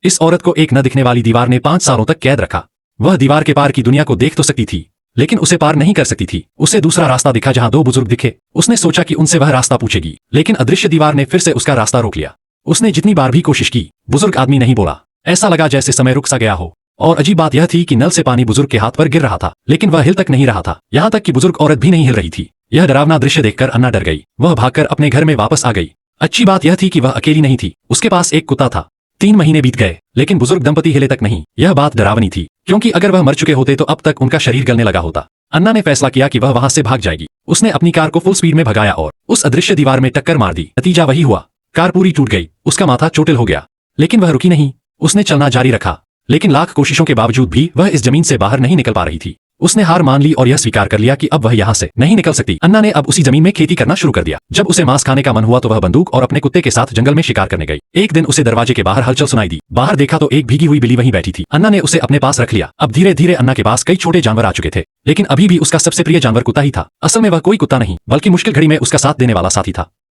इस औरत को एक न दिखने वाली दीवार ने 5 सालों तक कैद रखा। वह दीवार के पार की दुनिया को देख तो सकती थी, लेकिन उसे पार नहीं कर सकती थी। उसे दूसरा रास्ता दिखा जहां 2 बुजुर्ग दिखे। उसने सोचा कि उनसे वह रास्ता पूछेगी, लेकिन अदृश्य दीवार ने फिर से उसका रास्ता रोक लिया। उसने जितनी बार भी कोशिश की, बुजुर्ग आदमी नहीं बोला। ऐसा लगा जैसे समय रुक सा गया हो। और अजीब बात यह थी कि नल से पानी बुजुर्ग के हाथ पर गिर रहा था, लेकिन वह हिल तक नहीं रहा था। यहाँ तक कि बुजुर्ग औरत भी नहीं हिल रही थी। यह डरावना दृश्य देखकर अन्ना डर गई। वह भागकर अपने घर में वापस आ गई। अच्छी बात यह थी कि वह अकेली नहीं थी, उसके पास एक कुत्ता था। 3 महीने बीत गए, लेकिन बुजुर्ग दंपति हिले तक नहीं। यह बात डरावनी थी, क्योंकि अगर वह मर चुके होते तो अब तक उनका शरीर गलने लगा होता। अन्ना ने फैसला किया कि वह वहां से भाग जाएगी। उसने अपनी कार को फुल स्पीड में भगाया और उस अदृश्य दीवार में टक्कर मार दी। नतीजा वही हुआ, कार पूरी टूट गई। उसका माथा चोटिल हो गया, लेकिन वह रुकी नहीं। उसने चलना जारी रखा, लेकिन लाख कोशिशों के बावजूद भी वह इस जमीन से बाहर नहीं निकल पा रही थी। उसने हार मान ली और यह स्वीकार कर लिया कि अब वह यहाँ से नहीं निकल सकती। अन्ना ने अब उसी जमीन में खेती करना शुरू कर दिया। जब उसे मांस खाने का मन हुआ तो वह बंदूक और अपने कुत्ते के साथ जंगल में शिकार करने गई। एक दिन उसे दरवाजे के बाहर हलचल सुनाई दी। बाहर देखा तो एक भीगी हुई बिल्ली वहीं बैठी थी। अन्ना ने उसे अपने पास रख लिया। अब धीरे धीरे अन्ना के पास कई छोटे जानवर आ चुके थे, लेकिन अभी भी उसका सबसे प्रिय जानवर कुत्ता ही था। असल में वह कोई कुत्ता नहीं, बल्कि मुश्किल घड़ी में उसका साथ देने वाला साथी था।